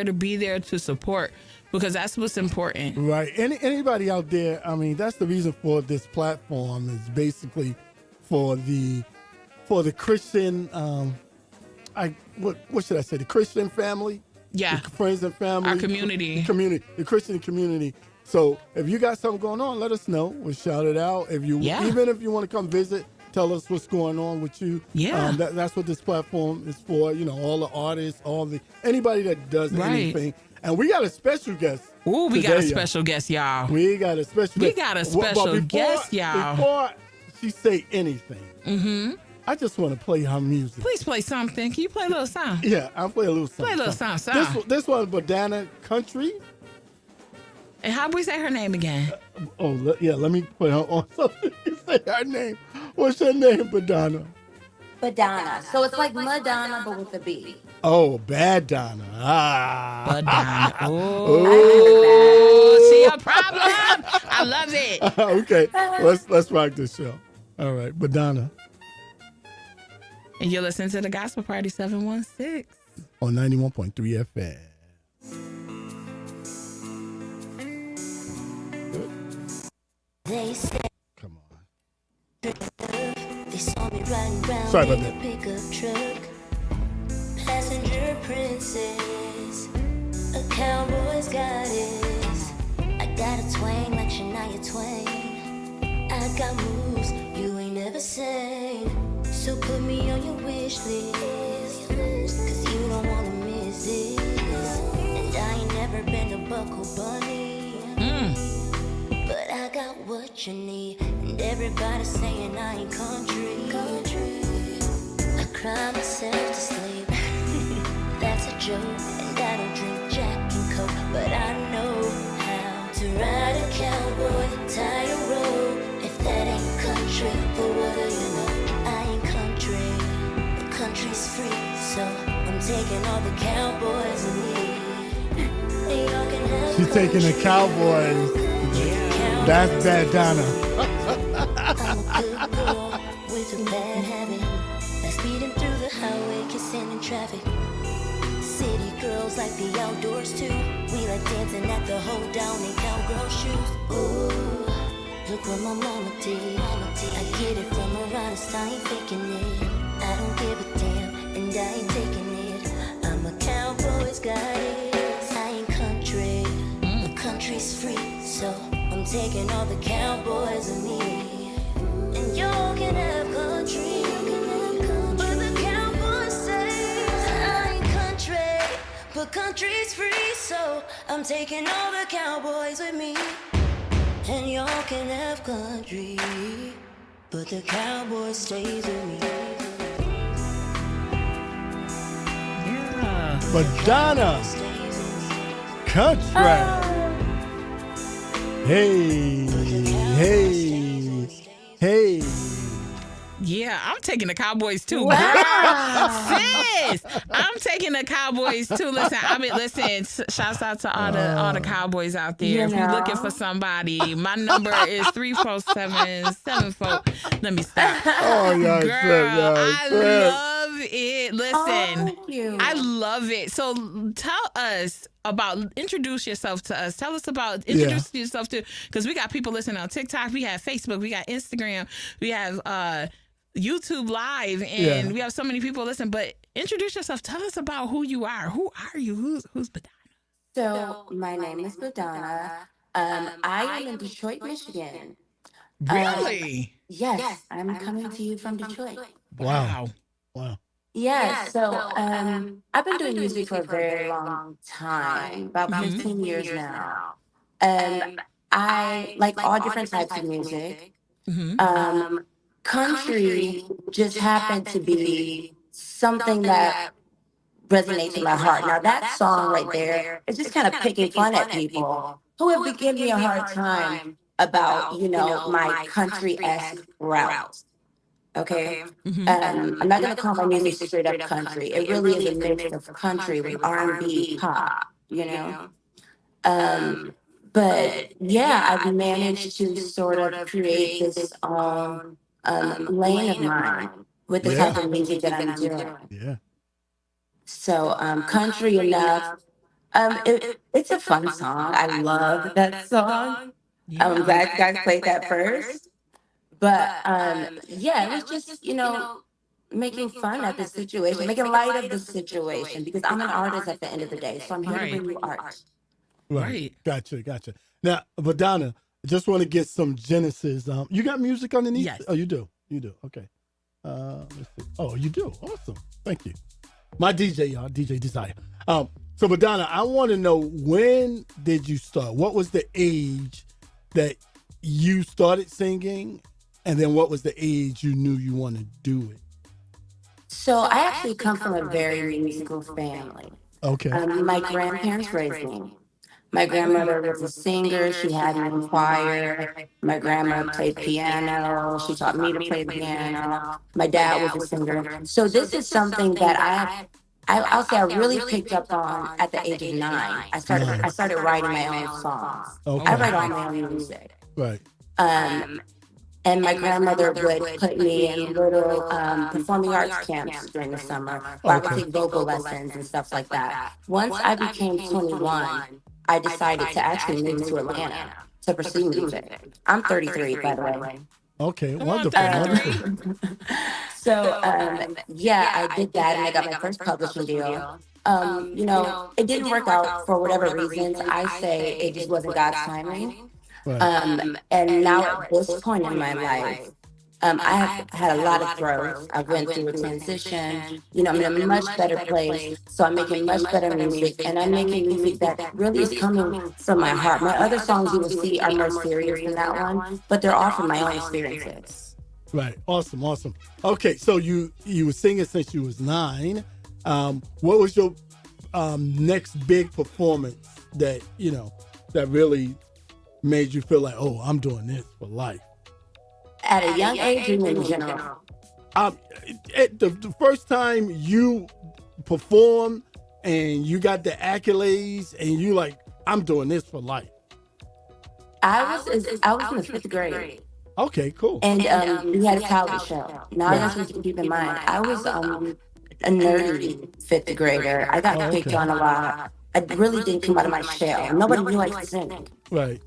to be there to support, because that's what's important. Right. Anybody out there, I mean, that's the reason for this platform is basically for the Christian what should I say? The Christian family? Yeah. The friends and family. Our community. The Christian community. So if you got something going on, let us know. We'll shout it out. Even if you want to come visit, tell us what's going on with you. Yeah. That's what this platform is for. All the artists, anybody that does anything. And we got a special guest. Ooh, we today, got a special guest, y'all. We got a special guest, y'all. Before she say anything, I just want to play her music. Please play something. Can you play a little song? Yeah, I'll play a little song. Play a little song. This one, Badonna Country. And how do we say her name again? Let me put her on so you say her name. What's her name, Badonna? Badonna. So it's like Madonna, but with a B. Oh, Badonna. Badonna. Oh, see a problem? I love it. Okay, let's rock this show. All right, Badonna. And you're listening to the Gospel Party 716 on 91.3 FM. They said, come on. They saw me riding around Sorry about in that. a pickup truck. Passenger princess, a cowboy's goddess. I got a twang like Shania Twain. I got moves you ain't never seen. So put me on your wish list, 'cause you don't wanna miss this. And I ain't never been a buckle bunny, but I got what you need. And everybody's saying I ain't country. I cry myself to sleep. That's a joke. And I don't drink Jack and Coke, but I know how to ride a cowboy, tie a rope. If that ain't country, but what do you know? I ain't country. The country's free, so I'm taking all the cowboys with me. And y'all can have She's taking the Cowboys. That's Badonna. I'm a good girl with a bad habit. That's speeding through the highway, kissing in traffic. City girls like the outdoors too. We like dancing at the hold down in cowgirl shoes. Ooh, look what my mama did. I get it from her honest, I ain't faking it. I don't give a damn, and I ain't taking it. I'm a cowboy's goddess. I ain't country. The country's free, so I'm taking all the cowboys with me. And y'all can have country, but the cowboy says I ain't country, but country's free, so I'm taking all the cowboys with me. And y'all can have country, but the cowboy stays with me. Yeah. Badonna Country. Hey. Yeah, I'm taking the Cowboys too. Wow. Girl, sis, I'm taking the Cowboys too. Listen, shouts out to all the Cowboys out there. If you're looking for somebody, my number is 347-74. Let me stop. Oh, yeah, Girl, I love it. Listen, thank you. I love it. So tell us introduce yourself to us. Tell us introduce yourself to, because we got people listening on TikTok, we have Facebook, we got Instagram, we have YouTube Live, and we have so many people listen. But introduce yourself. Tell us about who you are. Who are you? Who's Badonna? So my name is Badonna. I am in Detroit, Michigan. Really? Yes, I'm coming to you from Detroit. Wow. Yeah, so I've been doing music for a very long time, about 15 years now. I like all different types of music. Country just happened to be something that resonates in my heart. Now that song right there is just kind of picking fun at people who have been giving me a hard time about, my country-esque route. Okay. I'm not gonna call my music straight up country. It really is a mix of country with R&B, pop, But yeah, I've managed to sort of create this own lane of mine with the type of music that I'm doing. Yeah. So country enough, It's a fun song. I love that song. I'm glad you guys played that first. But yeah, it was just, making fun of the situation, making light of the situation, because I'm an artist at the end of the day. So I'm here to bring you art. Right. Gotcha. Now, Badonna, I just want to get some genesis. You got music underneath? Yes. Oh, you do. Okay. Let's see. Oh, you do. Awesome. Thank you. My DJ, y'all, DJ Desire. So Badonna, I want to know, when did you start? What was the age that you started singing? And then what was the age you knew you wanted to do it? So I actually come from a very musical family. Okay. My grandparents raised me. My grandmother was a singer. She had me in choir. My grandma played piano. She taught me to play the piano. My dad was a singer. So this is something that I'll say I really picked up on at the age of 9. I started writing my own songs. Okay. I write all my own music. Right. And my grandmother would put me in little performing arts camps during the summer, where I would take vocal lessons and stuff like that. Once I became 21, I decided to actually move to Atlanta to pursue music. I'm 33, by the way. Okay, wonderful. So, yeah, I did that, and I got my first publishing deal. It didn't work out for whatever reasons. I say it just wasn't God's timing. Right. And now at this point in my life, I have had a lot of growth. I went through a transition. I'm in a much better place. So I'm making much better music, and I'm making music that really is coming from my heart. My other songs you will see are more serious than that one, but they're all from my own experiences. Right. Awesome. Okay, so you were singing since you was 9. What was your next big performance that really made you feel like, oh, I'm doing this for life? At a young age, or in general? The first time you performed and you got the accolades and you like, I'm doing this for life. I was in the 5th grade. Okay, cool. And we had a talent show. Now that's what you keep in mind. I was a nerdy 5th grader. I got picked on a lot. I really didn't come out of my shell. Nobody knew I could sing. Right.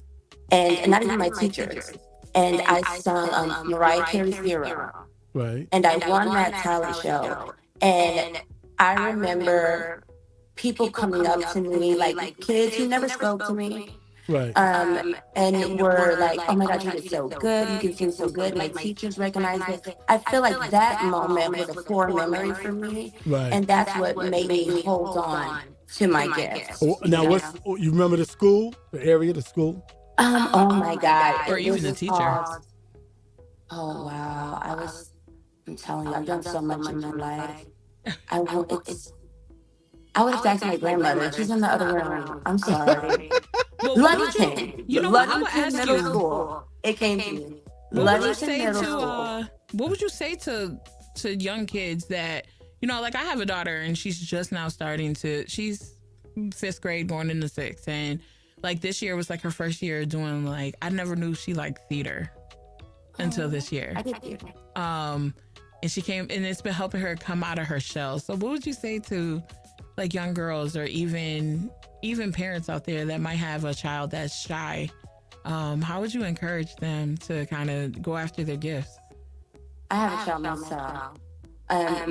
And not even my teachers. And I sung Mariah Carey's Hero. Right. And I won that talent show. And I remember people coming up to me, like kids who never spoke to me. Right. And were like, oh my God, you did so good. You can sing so good. My teachers recognized it. I feel like that moment was a core memory for me. Right. And that's what made me hold on to my gifts. Now, you remember the school, the area, the school? Oh my God. Or even the teacher. Oh wow. I'm telling you, I've done so much in my life. I would have to ask my grandmother. She's in the other room. I'm sorry. Ludington. Ludington Middle School. It came to me. Ludington Middle School. What would you say to young kids that, like I have a daughter and she's just now she's 5th grade going into 6th, and like this year was like her first year doing, like, I never knew she liked theater until this year. I did theater. And she came, and it's been helping her come out of her shell. So what would you say to like young girls, or even parents out there that might have a child that's shy? How would you encourage them to kind of go after their gifts? I have a child myself.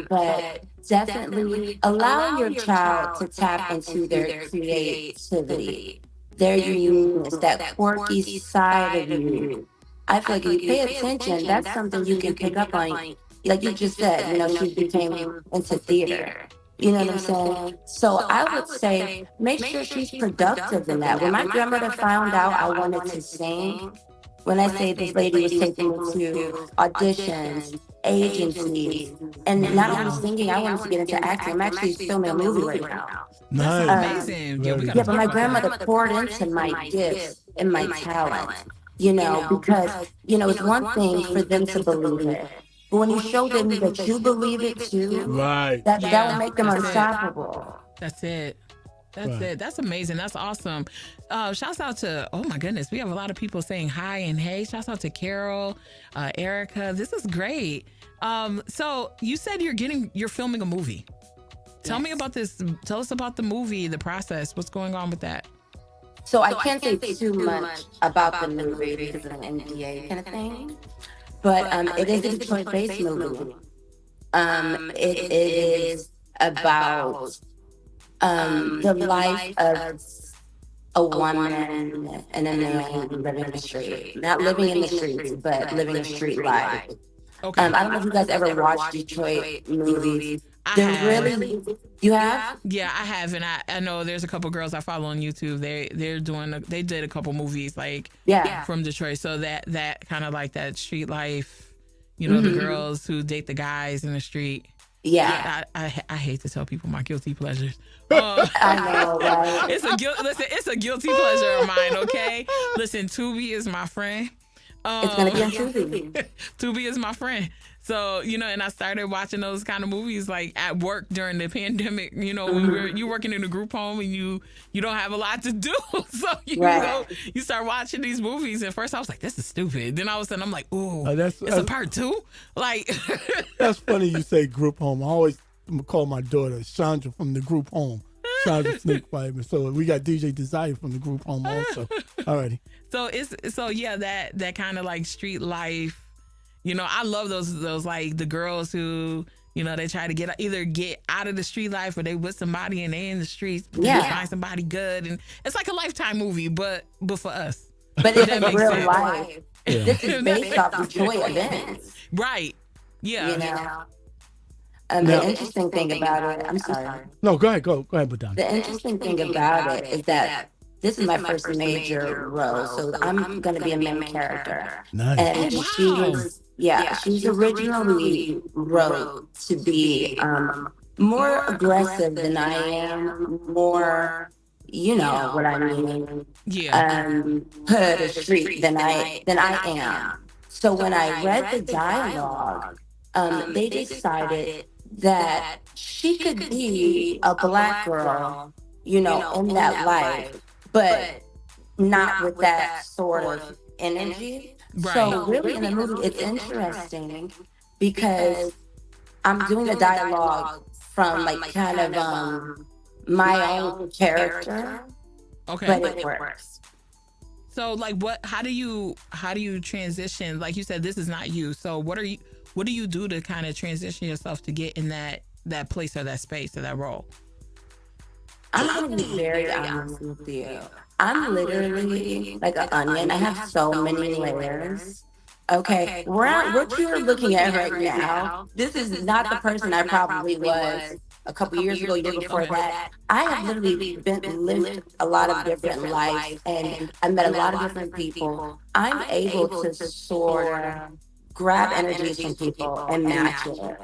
But definitely allowing your child to tap into their creativity, their uniqueness, that quirky side of you. I feel like if you pay attention, that's something you can pick up on. Like you just said, she became into theater. You know what I'm saying? So I would say make sure she's productive in that. When my grandmother found out I wanted to sing, when I say this lady was taking me to auditions, agencies, and not only singing, I wanted to get into acting. I'm actually filming a movie right now. Nice. That's amazing. But my grandmother poured into my gifts and my talent, because, it's one thing for them to believe it. But when you show them that you believe it too, right, that will make them unstoppable. That's it. That's amazing. That's awesome. Shouts out to, oh my goodness, we have a lot of people saying hi and hey. Shouts out to Carol, Erica. This is great. So you said you're filming a movie. Tell me about this. Tell us about the movie, the process. What's going on with that? So I can't say too much about the movie because of an NDA kind of thing. But it is a Detroit-based movie. It is about the life of a woman and a man living in the street. Not living in the streets, but living a street life. Okay. I don't know if you guys ever watched Detroit movies. I have. Really, you have? Yeah, I have, and I know there's a couple girls I follow on YouTube. They did a couple movies like from Detroit, so that kind of like that street life, you know, the girls who date the guys in the street. Yeah. I hate to tell people my guilty pleasures. I know, right? It's a guilty pleasure of mine. Okay, listen, Tubi is my friend. It's gonna be on Tubi. Tubi is my friend. So, you know, and I started watching those kind of movies like at work during the pandemic, you know, when you're working in a group home and you don't have a lot to do. So you start watching these movies. And first I was like, this is stupid. Then all of a sudden I'm like, ooh, it's a part two? Like. That's funny you say group home. I always call my daughter Chandra from the group home. Chandra Snake Fiber. So we got DJ Desire from the group home also. Alrighty. So that kind of like street life. You know, I love those like the girls who, you know, they try to get out of the street life or they with somebody and they in the streets. They find somebody good. And it's like a Lifetime movie, but for us. But it's a real sense. life. Yeah. This is based off Detroit events. Right. Yeah. You know? The interesting thing about it, I'm sorry. No, go ahead, Badonna. The interesting thing about it is that this is my first major role, so I'm going to be a main character. Nice. And she's originally wrote to be more aggressive than I am, more, you know what I mean, hood or street than I am. So when I read the dialogue, they decided that she could be a Black girl, you know, in that life, but not with that sort of energy. Right. So really in the movie, it's interesting because I'm doing the dialogue from like kind of my own character, but it works. So like how do you transition? Like you said, this is not you. So what do you do to kind of transition yourself to get in that place or that space or that role? I'm going to be very honest with you. I'm literally like an onion. I have so many layers. Okay, what you're looking at right now, this is not the person I probably was a couple years ago, year before that. I have literally lived a lot of different lives, and I met a lot of different people. I'm able to sort of grab energies from people and match it.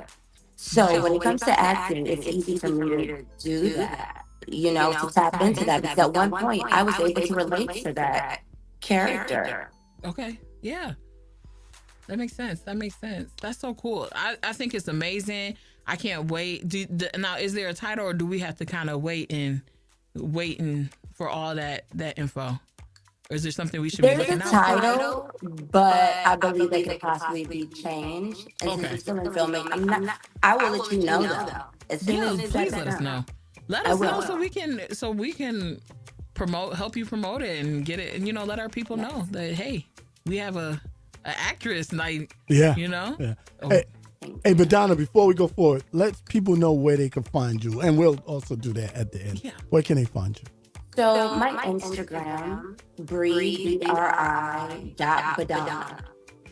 So when it comes to acting, it's easy for me to do that. You know, to tap into that, because at one point I was able to relate to that character. Okay, yeah. That makes sense. That's so cool. I think it's amazing. I can't wait. Now, is there a title or do we have to kind of waiting for all that info? Or is there something we should be looking out for? There's a title, but I believe they could possibly be changed. And since it's still in filming, I will let you know though. As soon as please let us know. Let us know so we can help you promote it and get it, and you know, let our people know that hey, we have a actress, like you know. Yeah. Oh. Hey, Badonna, before we go forward, let people know where they can find you, and we'll also do that at the end. Yeah. Where can they find you? So my Instagram, BRI.Badonna.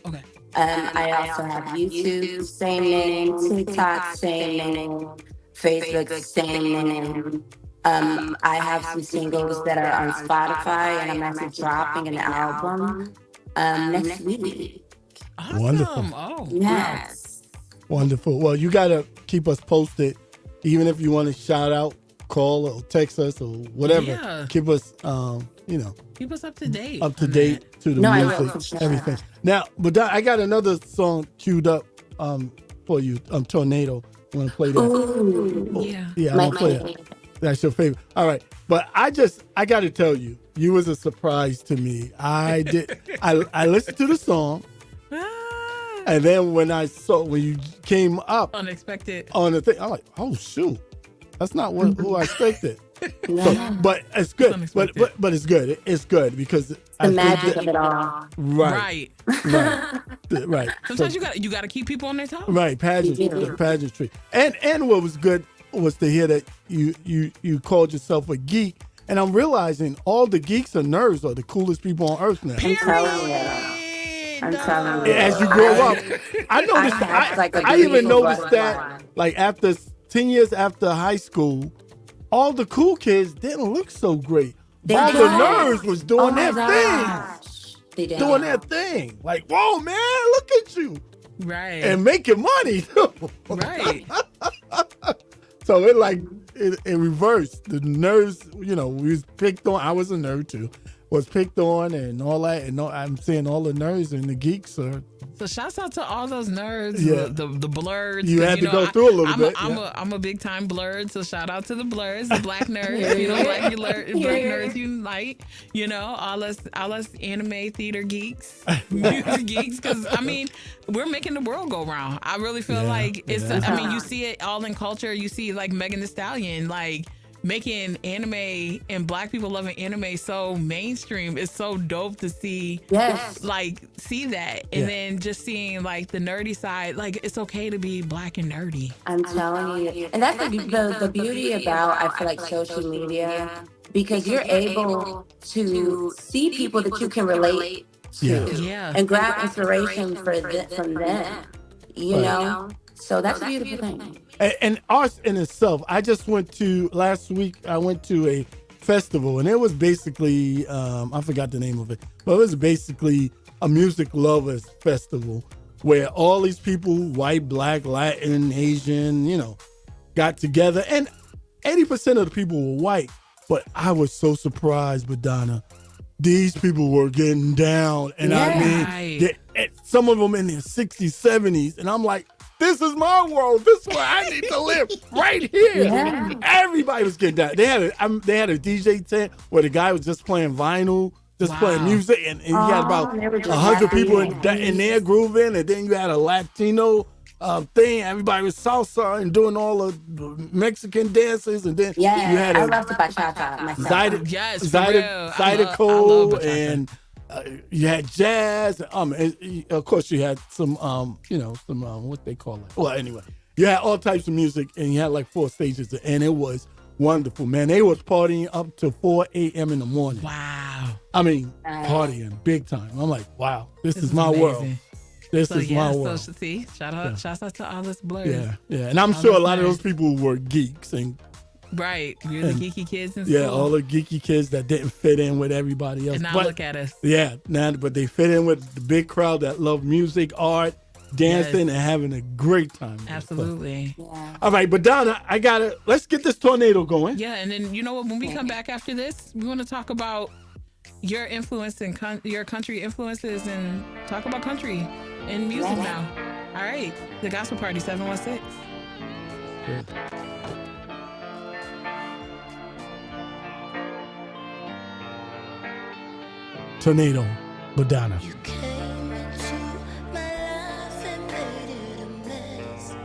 Okay. I also have YouTube, same name, TikTok, same name, Facebook, same name. I have some singles that are on Spotify, and I'm actually dropping an album next week. Awesome. Wonderful. Oh, yes. Wonderful. Well, you got to keep us posted, even if you want to shout out, call or text us or whatever. Yeah. Keep us, keep us up to date. Up to date to the music, everything. Now, but I got another song queued up for you, Tornado. I'm going to play that. Ooh. Yeah, I'm going to play that. That's your favorite. All right. But I got to tell you, you was a surprise to me. I listened to the song. And then when you came up unexpected on the thing, I'm like, oh shoot. That's not who I expected. Yeah. So, but it's good. Unexpected. But it's good. It's good because The magic of it all. right, right. Sometimes So, you got to keep people on their toes. right, pageantry. And what was good was to hear that you called yourself a geek. And I'm realizing all the geeks and nerds are the coolest people on earth now. I'm telling you. I'm telling you. As you grow up, I noticed. have, like, a I even beautiful noticed that, bloodline. like after 10 years after high school, all the cool kids didn't look so great. They All the didn't. nerds was Oh doing my their thing, gosh. They did. doing their thing. Like, whoa, man, look at you, Right. and making money. Right. So it reversed. The nerds, we was picked on. I was a nerd too. Was picked on and all that. And I'm saying all the nerds and the geeks are. So shouts out to all those nerds, Yeah. the blurs. You 'cause, had to go through a little bit. I'm a big time blurred, so shout out to the blurs, the black nerds. Black nerds unite. All us anime theater geeks, music geeks. Because we're making the world go round. I really feel like it's. Yeah. You see it all in culture. You see like Megan Thee Stallion, like making anime and black people loving anime so mainstream. It's so dope to see. Yes. See that, and then just seeing like the nerdy side. Like it's okay to be black and nerdy. I'm telling you. And that's the beauty about, I feel like, social media, because you're able to see people that you can relate to Yeah. and grab inspiration from them, you know? So that's a beautiful thing. And arts in itself. Last week, I went to a festival, and it was basically, I forgot the name of it, but it was basically a music lovers festival where all these people, white, black, Latin, Asian, got together. And 80% of the people were white, but I was so surprised, Badonna. These people were getting down, and some of them in their 60s, 70s, and I'm like, this is my world. This is where I need to live, right here. Yeah. Everybody was getting down. They had a DJ tent where the guy was just playing vinyl, just playing music, and he had about 100 people in there grooving, and then you had a Latino thing. Everybody was salsa and doing all the Mexican dances, and then you had I love the bachata myself. Zydeco, and you had jazz. And, of course, you had some, what they call it. Well, anyway, you had all types of music, and you had like 4 stages, and it was wonderful, man. They was partying up to 4 a.m. in the morning. Wow. Partying big time. I'm like, wow, this is my world. This is my world. So see, shouts out to all this blurs. Yeah. And I'm sure a lot of those people were geeks and. Right, we're the geeky kids in school. Yeah, all the geeky kids that didn't fit in with everybody else. And now look at us. Yeah, but they fit in with the big crowd that love music, art, dancing, and having a great time. Absolutely. Yeah. All right, Badonna, let's get this tornado going. Yeah, and then you know what? When we come back after this, we want to talk about your influence and your country influences, and talk about country and music now. All right, the Gospel Party 716. Good. Tornado, Badonna. You came into my life and made it a mess.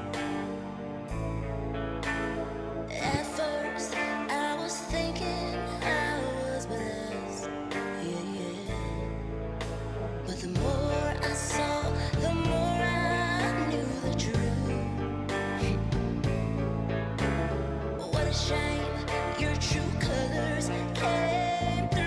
At first, I was thinking I was blessed. Yeah. But the more I saw, the more I knew the truth. What a shame, your true colors came through.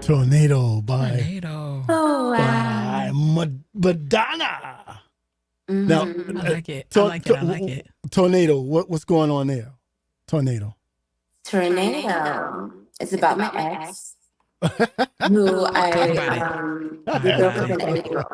Tornado by Tornado. Oh, wow. Badonna. Mhm. Now, I like it. I like it. I like it. Tornado. What's going on there? Tornado. Tornado. It's about my ex, who Talk I about it. we broke up in April.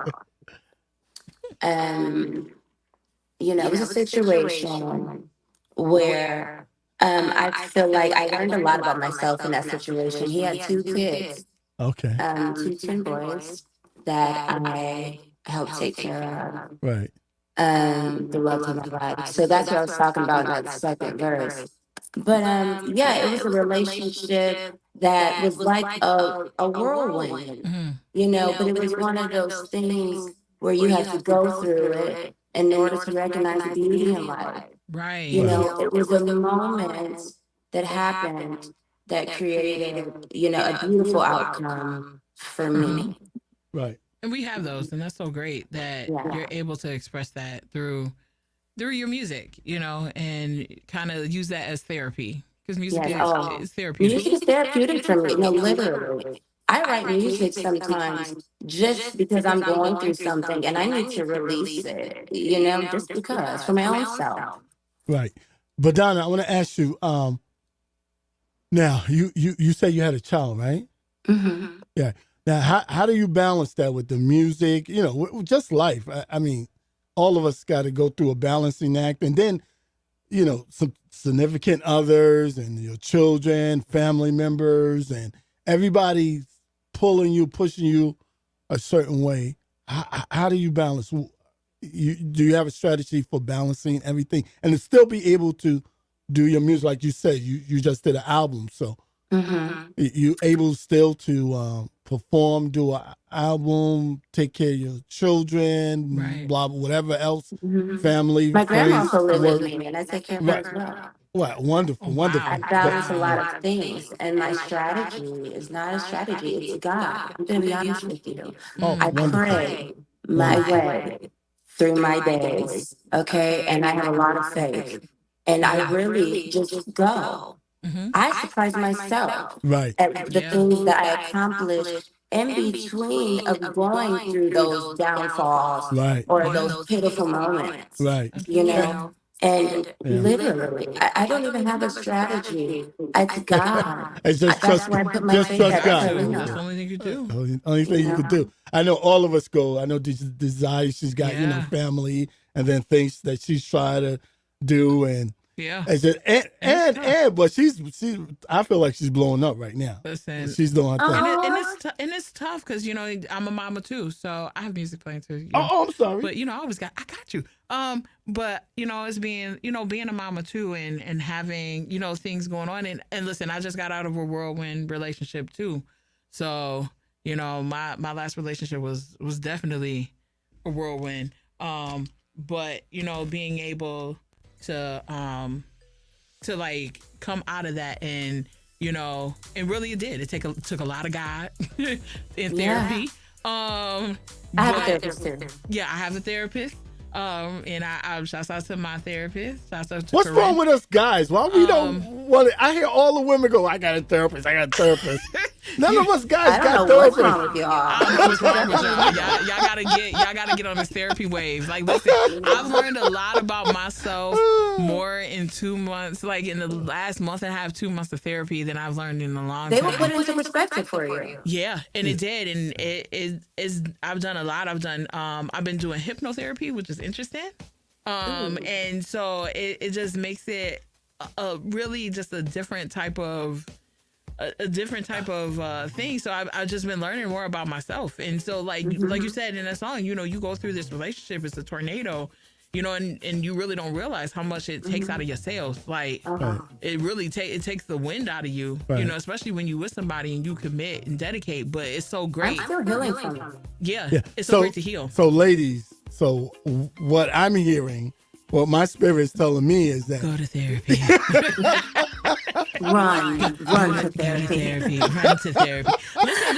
It was a situation where I feel like I learned a lot about myself in that situation. He had 2 kids, Okay. 2 twin boys that I helped take care of. Right. The love of my life. So that's what I was talking about in that second verse. But it was a relationship that was like a whirlwind, but it was one of those things where you have to go through it in order to recognize the beauty in life. Right. It was a moment that happened that created, a beautiful outcome for me. Right. And we have those, and that's so great that Yeah. you're able to express that through your music, and kind of use that as therapy, because music is therapeutic. Music is therapeutic for me. No, literally. I write music sometimes just because I'm going through something and I need to release it, just because for my own self. Right. Badonna, I want to ask you. Now you say you had a child, right? Mm-hmm. Yeah. Now, how do you balance that with the music? Just life. I mean, all of us got to go through a balancing act, and then, some significant others and your children, family members, and everybody's pulling you, pushing you a certain way. How do you balance? Do you have a strategy for balancing everything and to still be able to do your music? Like you said, you just did an album, so you able still to perform, do an album, take care of your children, Right. blah, whatever else, family. My grandma friends, also lives work. with me, and I take care of her as well. Wow, wonderful, Oh, wow. wonderful. I balance a lot of things, and my strategy is not a strategy, it's God. I'm going to be honest with you. Oh, I wonderful. pray my way through my days, okay? And I have a lot of faith. And I really just go. I surprise myself Right. at the things that I accomplished in between of going through those downfalls Right. or those pitiful moments. Right. And literally, I don't even have a strategy. It's God. It's just That's trust, where I put my just faith trust at. God. That's the only thing you do. Only thing you can do. I know all of us go. I know Desire, she's got, family and then things that she's trying to do. And Yeah. But she's I feel like she's blowing up right now. Listen, She's doing her thing. and it's tough because I'm a mama too, so I have music playing too. Oh, I'm sorry. But I got you. But it's being being a mama too, and having things going on, and listen, I just got out of a whirlwind relationship too, so my last relationship was definitely a whirlwind. But being able to like come out of that and really it did. It took a lot of God in therapy. I have a therapist too. Yeah, I have a therapist. And I shouts out to my therapist. Shouts out to What's Corinne. wrong with us guys? Why we don't want it? I hear all the women go, I got a therapist. None of us guys I got don't know what's therapists. wrong with y'all. I don't know what's wrong with y'all. Y'all gotta get on this therapy wave. Like, listen, I've learned a lot about myself more in 2 months, like in the last month and a half, 2 months of therapy than I've learned in a long They time. will put it into perspective for you. Yeah, and it did, and it is. I've done a lot. I've been doing hypnotherapy, which is interesting. And so it just makes it a really just a different type of thing. So I've just been learning more about myself. And so like you said in that song, you go through this relationship, it's a tornado, and you really don't realize how much it takes out of your sails. Like it really it takes the wind out of you, especially when you with somebody and you commit and dedicate. But it's so great. I'm still healing from it. Yeah. It's so great to heal. So ladies, what I'm hearing, what my spirit's telling me is that Go to therapy. Run to therapy. Run to therapy. Listen,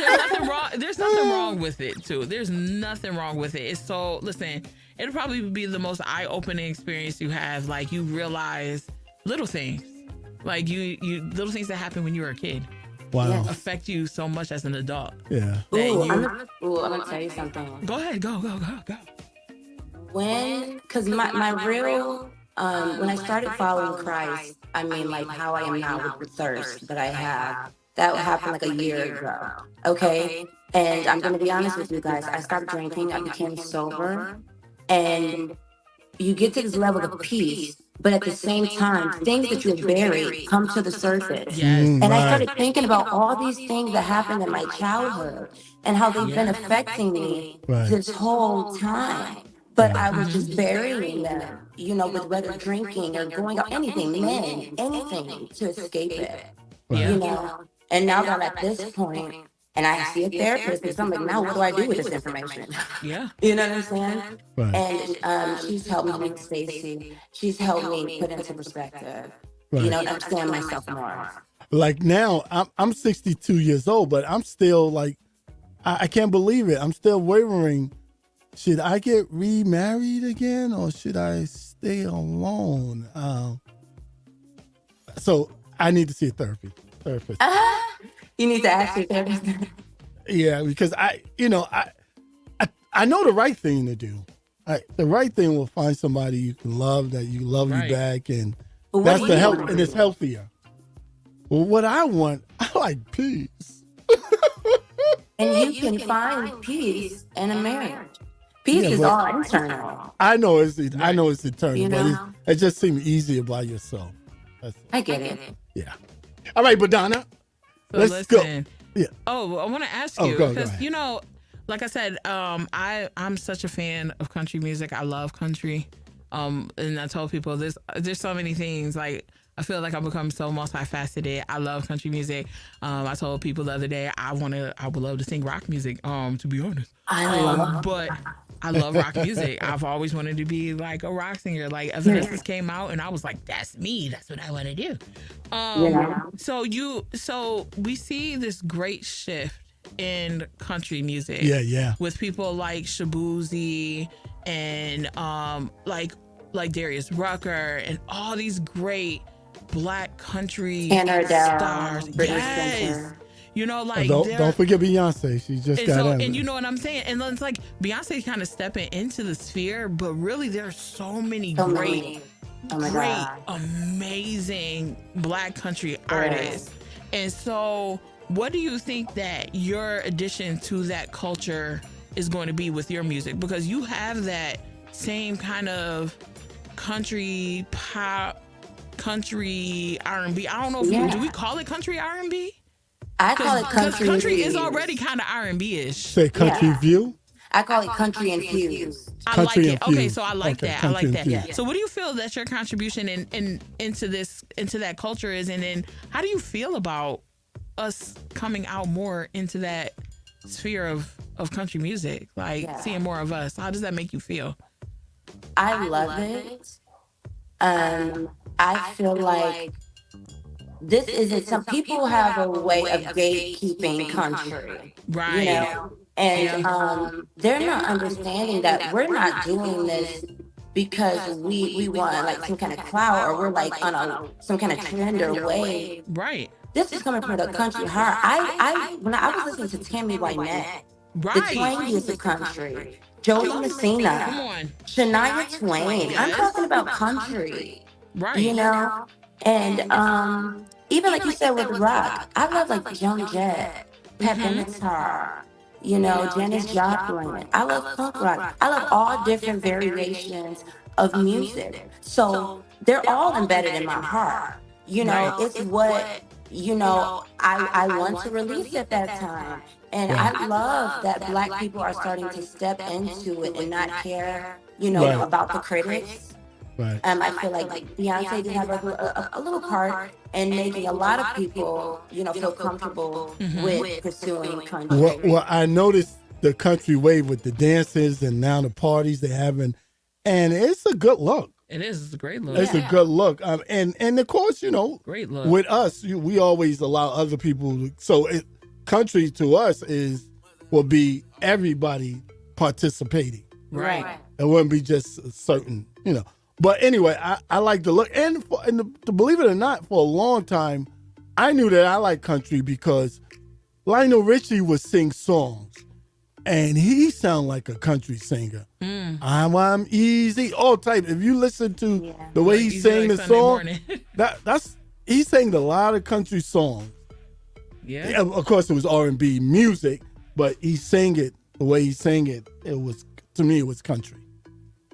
there's nothing wrong with it too. There's nothing wrong with it. It's so, listen, it'll probably be the most eye-opening experience you have. Like, you realize little things. Like you little things that happened when you were a kid. Wow. affect you so much as an adult? Yeah. That Ooh, you, I'm gonna tell you something. go ahead, go. Because my real, when I started following Christ, I mean, like how I am now with the thirst that I have, that happened like a year ago. Okay. And I'm going to be honest with you guys. I stopped drinking. I became sober. And you get to this level of peace, but at the same time, things that you buried come to the surface. Yes. And I started thinking about all these things that happened in my childhood and how they've been affecting me this whole time. But I was just burying them, with whether drinking or going out, anything, men, anything to escape it, And now that I'm at this point, and I see a therapist, because I'm like, now what do I do with this information? Yeah. You know what I'm saying? Right. And she's helped me, Stacy. She's helped me put into perspective, Right. and understand myself more. Like now, I'm 62 years old, but I'm still like, I can't believe it. I'm still wavering. Should I get remarried again, or should I stay alone? So I need to see a therapist. You need to ask your therapist. Yeah, because I know the right thing to do. The right thing will find somebody you can love, that you love you back, and that's the help, and it's healthier. Well, what I want, I like peace. And you can find peace in a marriage. Peace is all internal. I know it's eternal, but it just seems easier by yourself. I get it. Yeah. All right, Badonna. So Let's listen. go. Yeah. Oh, I want to ask you go because ahead. like I said, I'm such a fan of country music. I love country. And I told people there's so many things. Like I feel like I've become so multifaceted. I love country music. I told people the other day I would love to sing rock music. To be honest, but I love rock music. I've always wanted to be like a rock singer. Like Evanescence came out, and I was like, "That's me. That's what I want to do." So we see this great shift in country music. Yeah. With people like Shabuzi and like Darius Rucker and all these great Black country stars. Yes. Don't forget Beyonce. She just got out. And you know what I'm saying? And it's like Beyonce kind of stepping into the sphere, but really there's so many great, amazing Black country artists. And so what do you think that your addition to that culture is going to be with your music? Because you have that same kind of country pop, country R&B. I don't know if do we call it country R&B? I call it country. Country is already kind of R&B-ish. Say country view? I call it country infused. I like it. Infused. Okay, so I like that. I like that. Infused. So what do you feel that your contribution into that culture is, and then how do you feel about us coming out more into that sphere of country music, seeing more of us? How does that make you feel? I love it. I feel like this isn't, some people have a way of gatekeeping country, right? And they're not understanding that we're not doing this because we want like some kind of clout, or we're like on some kind of trend or wave. Right. This is coming from the country heart. When I was listening to Tammy Wynette, the twangiest of country, Joey Messina, Shania Twain. I'm talking about country, right? And even like you said with rock, I love like Joan Jett, Pat Benatar, Janis Joplin. I love punk rock. I love all different variations of music. So they're all embedded in my heart. It's what I want to release at that time. And I love that Black people are starting to step into it and not care, about the critics. Right. I feel like Beyonce did have a little part in making a lot of people, feel comfortable with pursuing country. Well, I noticed the country wave with the dances and now the parties they're having, and it's a good look. It is. It's a great look. It's a good look. And of course, great look. With us, we always allow other people. Country to us will be everybody participating. Right. It wouldn't be just certain, But anyway, I like the look. And to believe it or not, for a long time, I knew that I like country because Lionel Richie would sing songs, and he sound like a country singer. I'm easy, all type. If you listen to the way he sang the song, that's he sang a lot of country songs. Yeah. Of course, it was R&B music, but he sang it the way he sang it. It was, to me, it was country,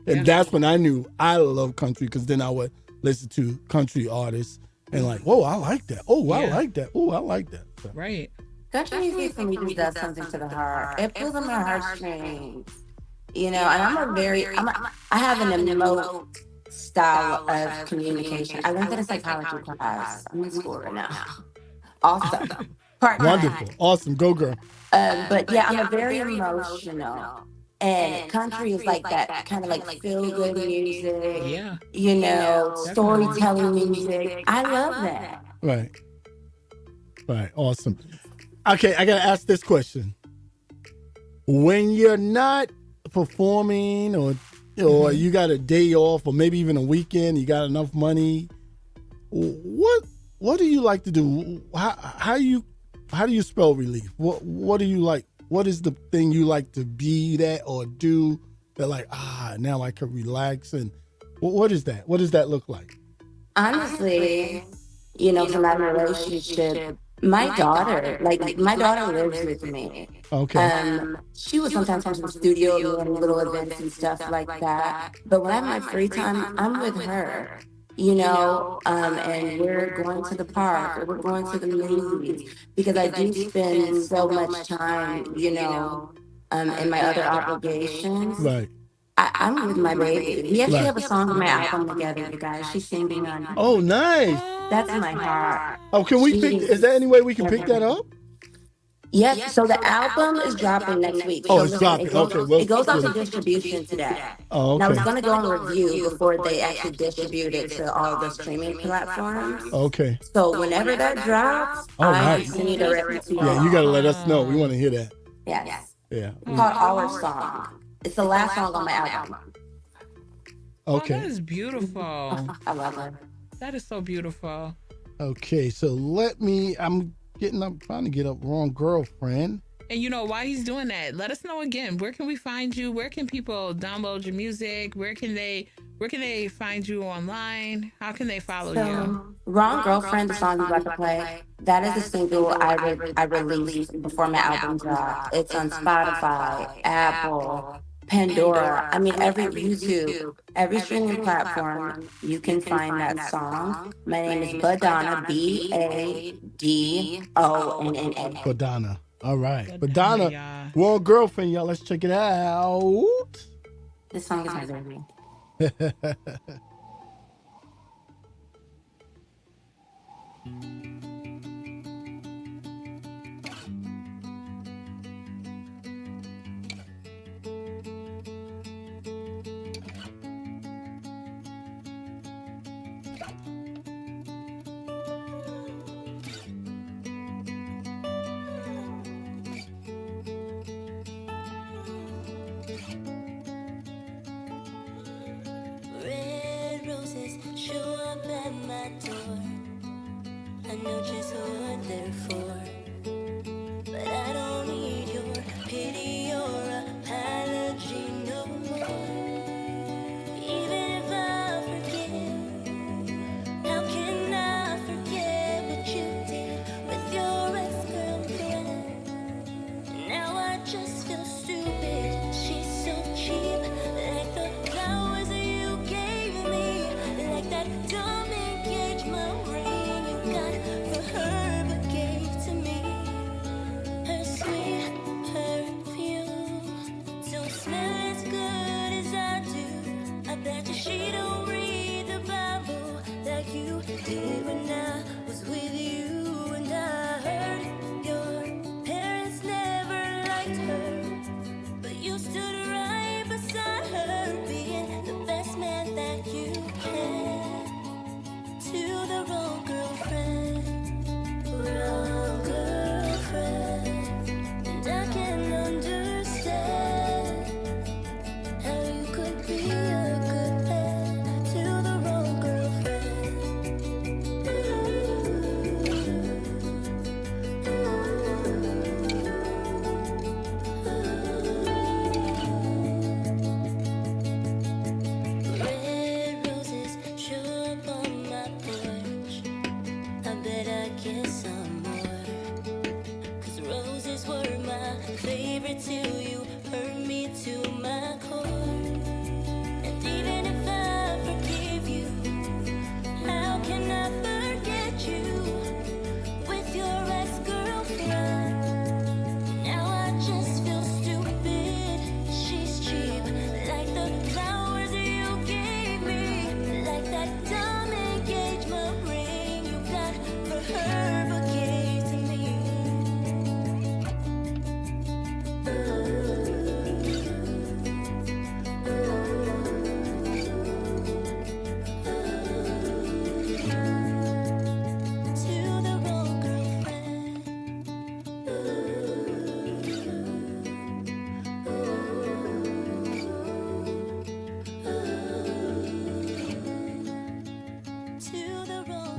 and that's when I knew I love country, because then I would listen to country artists and like, whoa, I like that. Oh, I like that. Oh, I like that. So. Right. Country music for me just does something to the heart. It pulls on my heartstrings, you know. And I have an emote style of communication. I learned that in psychology class. I'm in school right now. Awesome. Wonderful. Awesome. Go girl. But yeah, I'm a very emotional. And country is like that kind of like feel good music. Yeah. You know, storytelling music. I love that. Right. Awesome. Okay, I gotta ask this question. When you're not performing, or you got a day off, or maybe even a weekend, you got enough money, what do you like to do? How do you spell relief? What do you like? What is the thing you like to be that or do that, like, now I can relax? And what is that? What does that look like? Honestly, you know, from my relationship, my daughter lives with me. Okay. She would sometimes come to the studio and little events and stuff like that. But when I have my free time, I'm with her. You know, and we're going to the park, or we're going to the movies, because I do spend so much time, you know, in my other obligations. Right. I'm with my baby. We actually have a song on my album together, you guys. She's singing on. Oh, nice. That's my heart. Oh, can we pick? Is there any way we can pick that up? Yes. So the album is dropping next week. Oh, So it's dropping. Okay. it goes out to distribution today. Oh, Now okay. it's going to go on review before they actually distribute it to all the streaming platforms. Okay. So whenever that drops, nice. I need directly to you. Yeah, you gotta let us know. We want to hear that. Yes. Yeah. It's called Our Song. It's the last song on my album. Okay. Oh, that is beautiful. I love it. That is so beautiful. Okay. So I'm trying to get up wrong girlfriend. And you know why he's doing that? Let us know again. Where can we find you? Where can people download your music? Where can they find you online? How can they follow you? Wrong Girlfriend, the song you're about to play, that is a single I released before my album dropped. It's on Spotify, Apple, Pandora. I mean, every YouTube, every streaming platform, you can find that song. My name is Badonna, Badonna. Badonna. All right. Badonna, Badonna, Wrong Girlfriend, y'all. Let's check it out. This song is my baby. Red roses show up at my door. I know just what they're for. But I don't need your pity or apology no more. Even if I forget, how can I forget what you did with your ex-girlfriend? Now I just feel stupid. She's so cheap, like the flowers you gave me, like that dumb engagement ring you got for her.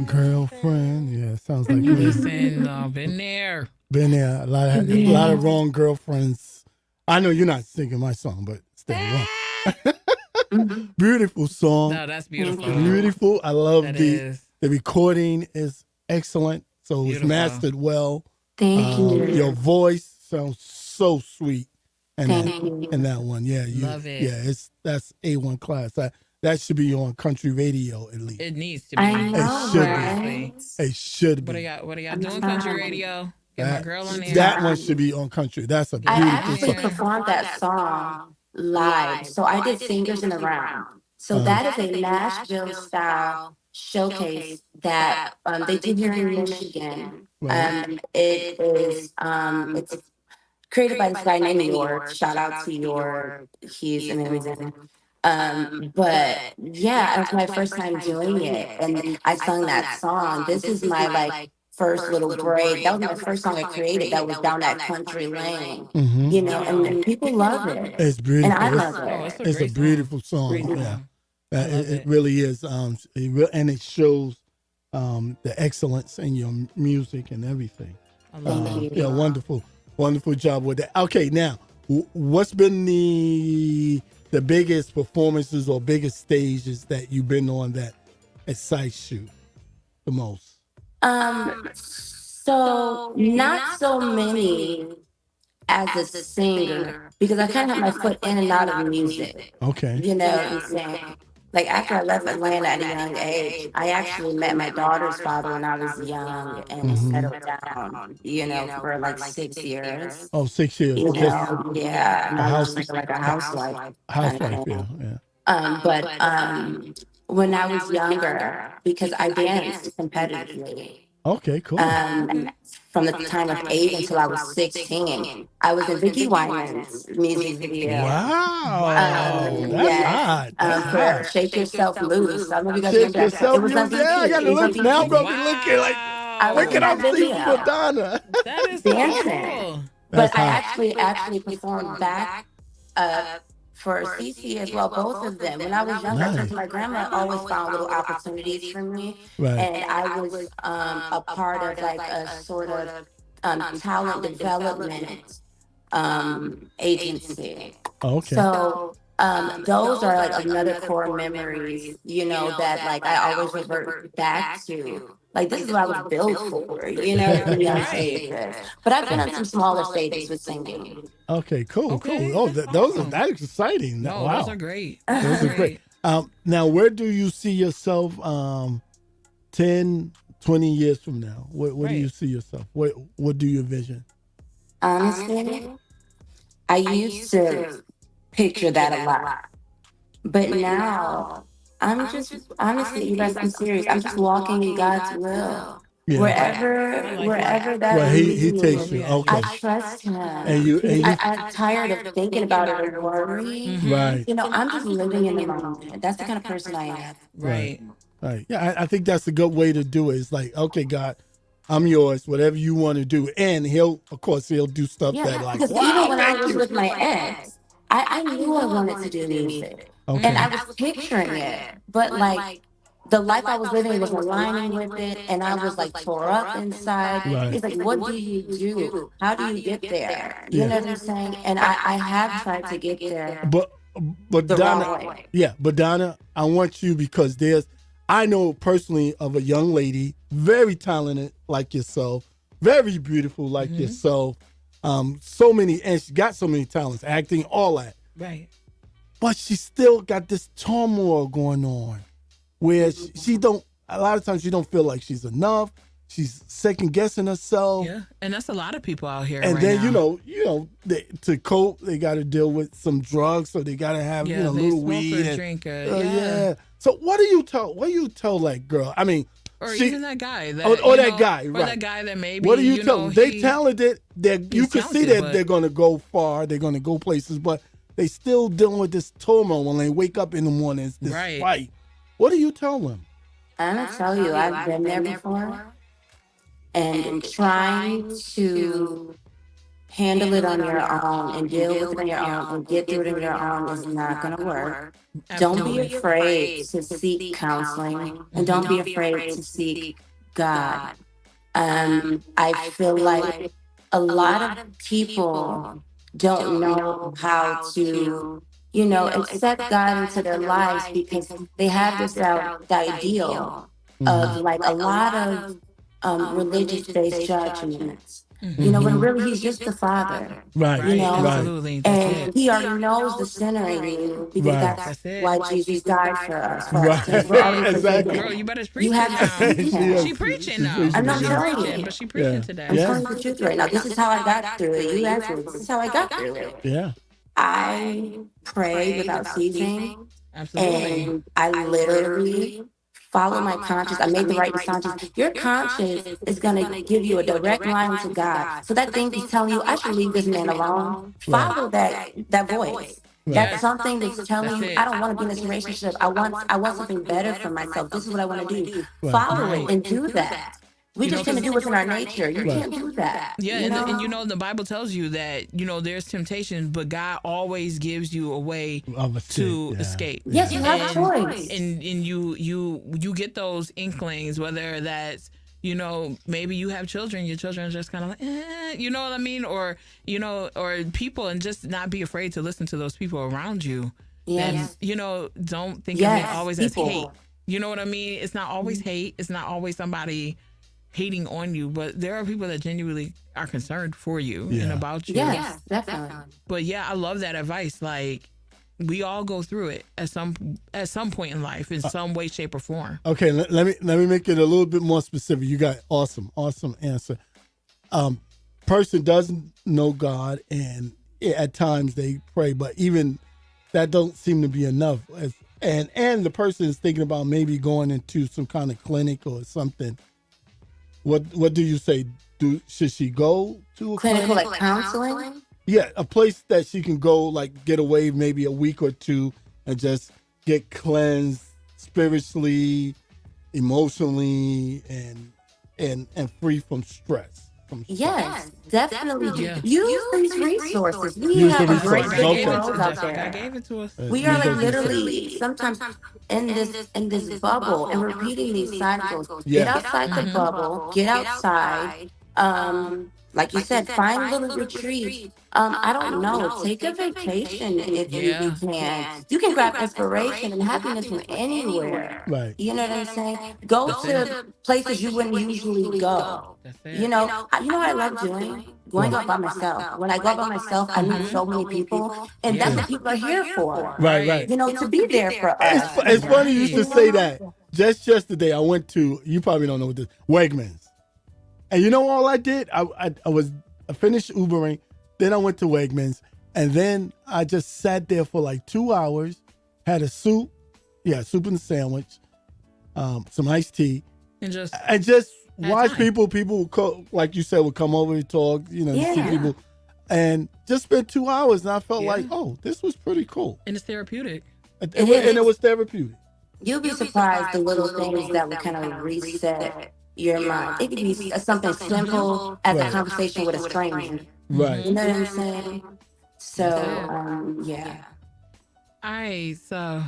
Girlfriend. Yeah, sounds like me. Listen, been there. Been there. A lot of wrong girlfriends. I know you're not singing my song, but still wrong. Beautiful song. No, that's beautiful. Beautiful. I love That the is. the recording is excellent. So it's Beautiful. mastered well. Thank you. Your voice sounds so sweet. And Thank you. and that one, yeah, Love it. Yeah, that's A1 class. That should be on country radio at least. It needs to be. I know, It should be. right? It should be. What are y'all doing? Country radio. Get my girl on there. That one should be on country. That's a I beautiful actually song. performed that song live. So I did Singers in the Round. So that is a Nashville style showcase that they do here in Michigan. Right. It is it's created by this guy named York. Shout out to York. He's amazing. But yeah, it was my first time doing it, and I sung that song. This is my like first little break. That was my first song I created. That was down that country lane, you know, and people love it. It's beautiful. And I love it. It's a beautiful song. Great Yeah, song. it really is. And it shows the excellence in your music and everything. I love Thank it. you. Yeah, wonderful job with that. Okay, now what's been the biggest performances or biggest stages that you've been on that excites you the most? So not so many as a singer because I kind of have my foot in and out of music. Okay. You know what I'm saying? Like after I left Atlanta at a young age, I actually met my daughter's father when I was young and settled down, you know, for like 6 years. Oh, 6 years. You Just know, yeah. And I was like a housewife. housewife. Yeah. But when I was younger, because I danced competitively, Okay, cool. from the time of 8 until I was 16, I was in Vicki Winans' music video. Wow. That's hot. That's For hot. Shake Yourself Loose. I don't know if you guys Shake remember that. yourself It was on loose. Yeah, I BT. got It to was on look. Now I'm BT. going to be looking like, I was look in at that I'm seeing video. Madonna. That is so Dancing. cool. But I actually performed back for CC as well, both of them. When I was younger, Nice. because my grandma always found little opportunities for me. Right. And I was a part of like a sort of talent development agency. Okay. So those are like another core memories, you know, that like I always revert back to. Like this is what I was built for, you know, young stages. But I've been on some smaller stages with singing. Okay, cool. Okay, Oh, that's those are awesome. that's exciting. No, Wow. those are great. Those are great. Now, where do you see yourself 10, 20 years from now? Where do Right. you see yourself? What do you envision? Honestly, I used to picture that a lot. But now, I'm just, honestly, you guys, I'm serious. I'm just walking in God's will. Yeah. Wherever that Well, he leads takes me, you. Okay. I trust him. And you I'm tired of thinking about it or worrying. right. You know, I'm just living in the moment. That's the kind of person I am. Right. Right. Yeah, I think that's a good way to do it. It's like, okay, God, I'm yours, whatever you want to do. And he'll do stuff Yeah, that like, because wow, even when I thank was you. with my ex, I knew I wanted to do music. Okay. And I was picturing it. But like the life I was living was aligning with it, and I was like tore up inside. Right. It's like, what do you do? How do you get there? You Yeah. know what I'm saying? And I have tried to get there But the Donna, wrong way. yeah, but Donna, I want you because I know personally of a young lady, very talented like yourself, very beautiful like yourself, so many, and she got so many talents, acting, all that. Right. But she still got this turmoil going on where she don't, a lot of times she don't feel like she's enough. She's second guessing herself. Yeah. And that's a lot of people out here. And right then, now. to cope, they got to deal with some drugs. So they got to have, Yeah, a they little smoke weed. or and- drink. yeah. So what do you tell that girl? I mean, Or she- even that guy. That, or that know, guy, or right. that guy that maybe. what do you tell know, them? They he- talented. You can see talented, that but- they're going to go far. They're going to go places, but they still dealing with this turmoil when they wake up in the morning. It's this Right. fight. What do you tell them? I'm gonna tell you, I've been there before, and trying to handle it on your own and deal with it on your own and get through it on your own is not going to work. Don't be Absolutely. afraid to seek counseling and don't be afraid to seek God. I feel like a lot of people don't know how to, accept God into their lives because they have this ideal of like a lot of religious-based judgments. When really he's just the Father. Right. Right. Right. Absolutely. That's And it. he already knows the sinner in you because Right. that's That's it. why Jesus died for us. For Right. our sins. We're already Exactly. forgiven. Girl, you better preach You it have now. to seek She him. is. She preaching She's now. preaching I'm it not She now. telling preaching, you. but she preaching Yeah. today. I'm Yeah. telling you the truth right now. This is how I got through it. You asked me, this is how I got through it. Yeah. I prayed without ceasing, Absolutely. and I literally followed my conscience. I made the right conscience. Your conscience is going to give you a direct line to God. So that thing that's telling you, I should leave this man alone, follow that voice. That's Yes. something that's telling That's you, it. I don't want to be in this relationship. I want something better for myself. This is what I want to do. Right. Follow Right. it and do that. We You know, just tend to 'cause- do what's in our nature. You Right. can't do that. Yeah, and the Bible tells you that there's temptations, but God always gives you a way Of to yeah. escape. Yes, you have a choice. And you get those inklings, whether that's maybe you have children, your children are just kind of like you know what I mean, or or people, and just not be afraid to listen to those people around you. Yes. And don't think of Yes, it always people. as hate. You know what I mean? It's not always hate. It's not always somebody hating on you, but there are people that genuinely are concerned for you and Yeah. about you. Yes, definitely. But yeah, I love that advice. Like, we all go through it at some point in life, in some way, shape, or form. Okay, let me make it a little bit more specific. You got awesome answer. Person doesn't know God, and at times they pray, but even that don't seem to be enough. And the person is thinking about maybe going into some kind of clinic or something. What do you say? Should she go to a Clinical clinic? like counseling? Yeah, a place that she can go, like get away maybe a week or two and just get cleansed spiritually, emotionally, and free from stress. Yes, definitely. Yeah. Use these resources. We Use have the a great resources. big Okay. world out God there. gave it to us. We are like literally sometimes in this bubble and repeating these cycles. Yeah. Get outside the bubble. Get outside. Like you said, find little retreats. I don't know. Take a vacation if Yeah. you can. You can grab inspiration and happiness from anywhere. Right. You know what I'm saying? Go to places you wouldn't usually go. That's it. You know what I love doing? Going out by myself. When I go out by myself, I meet so many people, and that's what people are here for. Right. To be there for us. It's funny you should say that. Just yesterday, I went to, you probably don't know what this, Wegmans. And you know all I did? I finished Ubering, then I went to Wegmans, and then I just sat there for like 2 hours, had a soup and a sandwich, some iced tea, And just watch time. people would like you said, would come over and talk, you see Yeah. people, and just spent 2 hours, and I felt Yeah. like, oh, this was pretty cool. and it's therapeutic. And It is. it was therapeutic. You'll be surprised the little things that will kind of reset your mind. It could be something simple as a Right. conversation with a stranger. Right. You know what I'm saying? So, yeah. All right, so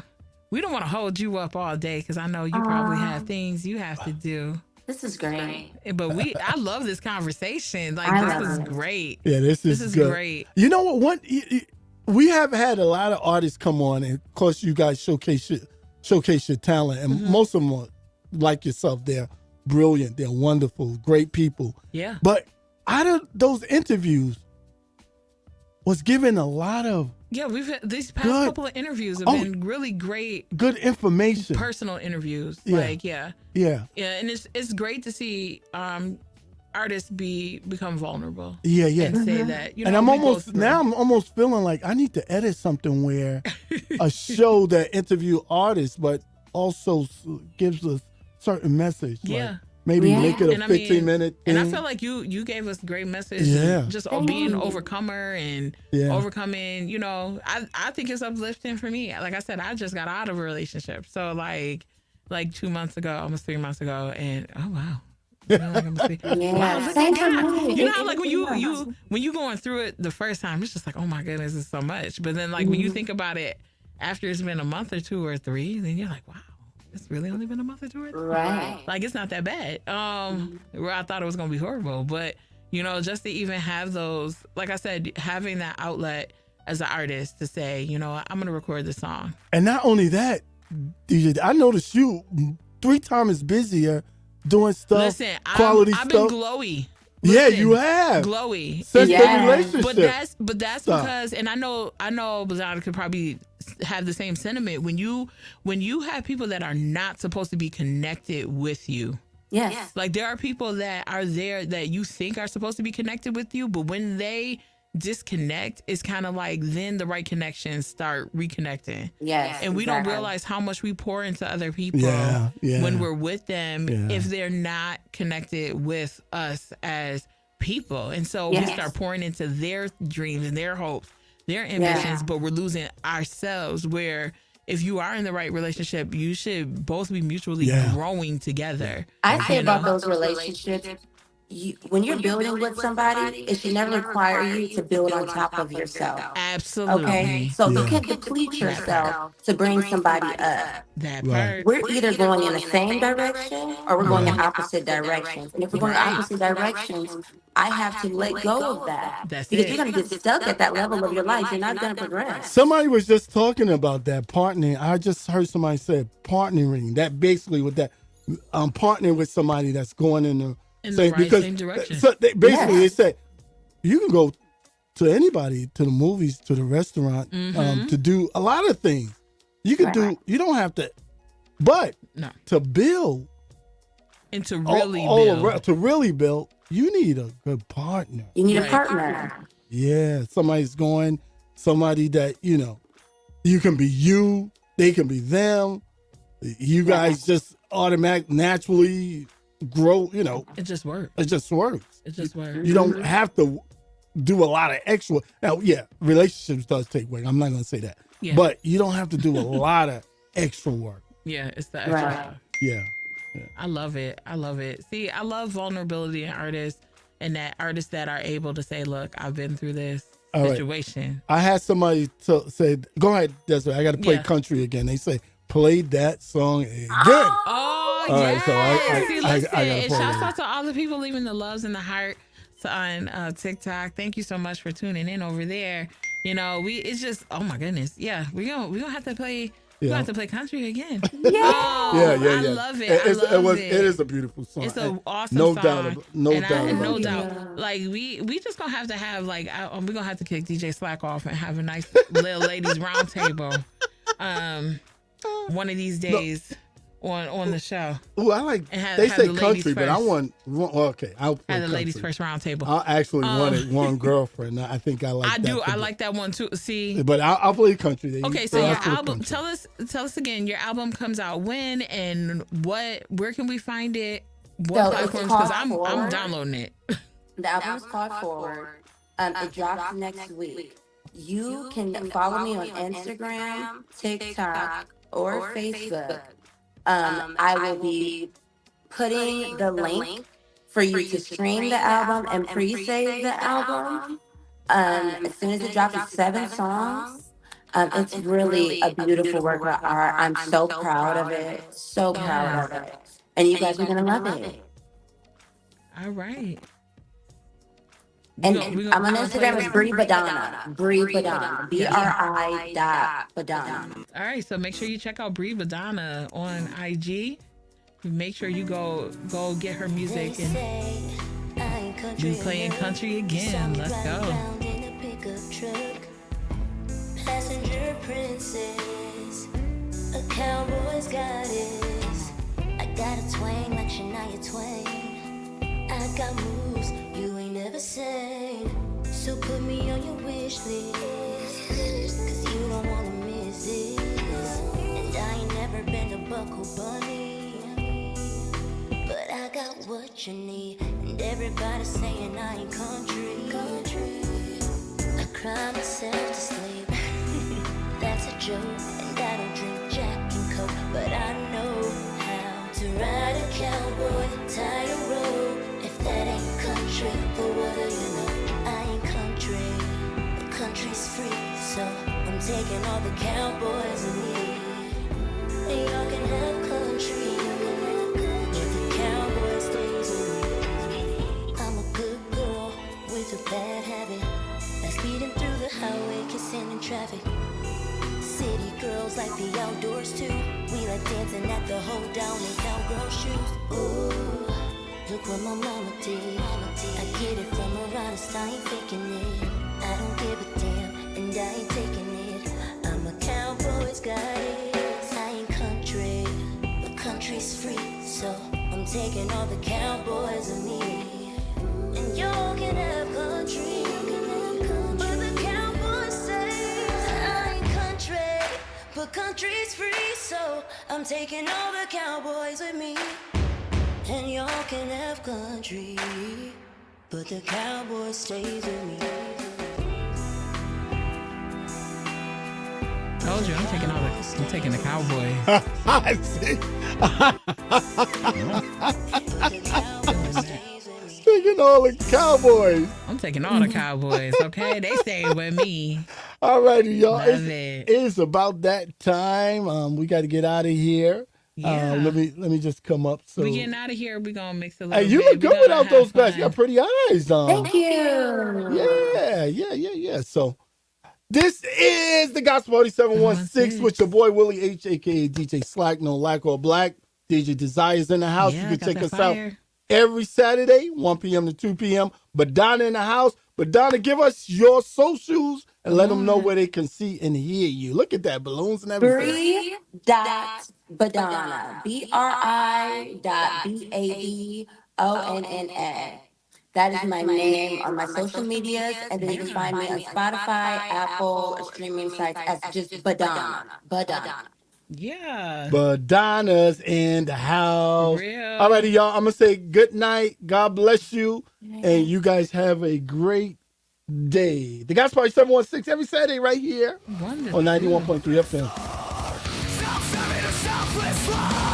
we don't want to hold you up all day because I know you probably have things you have to do. This is great. But I love this conversation. Like, I this love was it. great. Yeah, this is good. Great. You know what? We have had a lot of artists come on, and of course, you guys showcase your talent, and most of them are like yourself. They're brilliant. They're wonderful, great people. Yeah. But out of those interviews, was given a lot of Yeah, we've had these past Good. couple of interviews have Oh. been really great good information. personal interviews. Yeah. Like, yeah, Yeah, and it's great to see artists become vulnerable yeah. and say that. And I'm we go almost through. now. I'm almost feeling like I need to edit something where a show that interview artists, but also gives a certain message. Yeah. Like maybe Yeah. make it a And I mean, 15-minute thing. And I feel like you gave us great message. Yeah. Just being an overcomer and Yeah. overcoming, I think it's uplifting for me. Like I said, I just got out of a relationship. So like 2 months ago, almost 3 months ago. And oh, wow. You know, like, I'm gonna see, Yeah, wow, look same at for God. me. You know It- how like when it's you when you going through it the first time, it's just like, oh my goodness, it's so much. But then like when you think about it after it's been a month or 2 or 3, then you're like, wow, it's really only been a month or 2 or 3. Right. Like it's not that bad. Where I thought it was gonna be horrible, but you know, just to even have those, like I said, having that outlet as an artist to say, you know what, I'm gonna record this song. And not only that, DJ, I noticed you 3 times busier doing stuff, Listen, quality I've been stuff. glowy. Yeah, Listen, you have. glowy. Since Yeah. the relationship. But that's Stop. because, and I know Badonna could probably have the same sentiment when you have people that are not supposed to be connected with you. Yes. Like there are people that are there that you think are supposed to be connected with you, but when they disconnect, it's kind of like then the right connections start reconnecting. Yes. And we don't exactly. realize how much we pour into other people Yeah, yeah. when we're with them Yeah. if they're not connected with us as people. And so we Yes. start pouring into their dreams and their hopes, their ambitions, but we're losing ourselves. Where if you are in the right relationship, you should both be mutually Yeah. growing together. I say You about know? those relationships, when you're building with somebody, it should never require you to build on top of yourself. Absolutely. Okay, so you Yeah. can deplete yourself to bring somebody up. That Right. part. We're either going in the same direction or we're going in opposite directions. And if we're going in opposite directions, I have to let go of that. That's Because it. you're going to get stuck at that level of your life. You're not going to progress. Somebody was just talking about that partnering. I just heard somebody say partnering. That basically with that, partnering with somebody that's going in the same direction. So they said you can go to anybody, to the movies, to the restaurant, to do a lot of things. You can do. You don't have to, but No. to build And to really build. to really build, you need a good partner. You need Right. a partner. Yeah, somebody that, you can be you, they can be them. You guys just naturally grow, It just works. it just works. It just works. You don't have to do a lot of extra. Now, yeah, relationships does take work. I'm not going to say that. Yeah. But you don't have to do a lot of extra work. Yeah, it's the extra Right. stuff. Yeah. I love it. I love it. See, I love vulnerability in artists and that artists that are able to say, look, I've been through this All right. situation. I had somebody say, go ahead, Desiree, I got to play Yeah. country again. They say, play that song again. Oh, All right, yes. so I See, gotta listen, play and that. shouts out to all the people leaving the loves and the heart on TikTok. Thank you so much for tuning in over there. It's just, oh my goodness. Yeah, we're gonna have to play. We're gonna have to play country again. Yeah. Oh, Yeah. I love it. I love it. It is a beautiful song. It's an awesome no song. doubt. No And doubt. no about doubt. that. Like we just gonna have like we're gonna have to kick DJ Slack off and have a nice little ladies round table. One of these days on the show. Ooh, I like. And have They say the ladies country, but I first. want. Okay, I'll play Have the country. ladies first round table. I actually wanted one girlfriend. I think I like. I that do. for I the- like that one too. See. But I'll play country. They- Okay, so they your ask for album. country. Tell us again. Your album comes out when and where can we find it? What So it's platforms? Because I'm called downloading it. The album is called Forward. It drops next week. You can follow me on Instagram, TikTok, or Facebook. I will be putting the link for you to stream the album and pre-save the album. As soon as it drops, it's 7 songs. It's really a beautiful work of art. I'm so proud of it. So proud of it. And you guys are going to love it. All right. And We I'm on gonna play Instagram it. as Bree Badonna. Bree Badonna. BRI.Badonna. All right, so make sure you check out Bree Badonna on IG. Make sure you go get her music and be playing country again. Let's go. Passenger princess, a cowboy's goddess. I got a twang like Shania Twain. I got moves you ain't never seen. So put me on your wish list, cause you don't wanna miss this. And I ain't never been to Buckle Bunny, but I got what you need. And everybody's saying I ain't country. I cry myself to sleep. That's a joke, and I don't drink Jack and Coke, but I know how to ride a cowboy, tie a rope. country, but what do you know? I ain't country, but country's free, so I'm taking all the cowboys with me. And y'all can have country, but the cowboy stays with me. I'm a good girl with a bad habit, that's speeding through the highway, kissing in traffic. City girls like the outdoors too. We like dancing at the hold down in cowgirl shoes. Ooh, look what my mama did. I get it from her honest, I ain't faking it. I don't give a damn, and I ain't taking it. I'm a cowboy's goddess. I ain't country, but country's free, so I'm taking all the cowboys with me. And y'all can have country, but the cowboy says I ain't country, but country's free, so I'm taking all the cowboys with me. And y'all can have country, but the cowboy stays with me. Told you, I'm taking the cowboy. I see. Taking all the cowboys. I'm taking all the cowboys, okay? They stay with me. All righty, y'all. Love it. It's about that time. We got to get out of here. Yeah. Let me just come up. So We getting out of here. We gonna mix a little hey, you bit. look We good gonna without have those fun. glasses. You got pretty eyes. Thank you. Yeah. So this is the Gospel 8716 with your boy Willie H, aka DJ Slack, no lack or black. DJ Desire's in the house. Yeah, you can got check that us fire. out every Saturday, 1 p.m. to 2 p.m. Badonna in the house. Badonna, give us your socials and let them know where they can see and hear you. Look at that, balloons and everything. Badonna. BRI.BADONNA. That is my name on my social medias, and then you can find me on Spotify, Apple, or streaming sites as just Badonna. Badonna. Yeah. Badonna's in the house. Real. Alrighty, y'all. I'm gonna say good night. God bless you, and you guys have a great day. The Gospel 716 every Saturday right here Wonderful. on 91.3 FM. Self-serving, selfless love.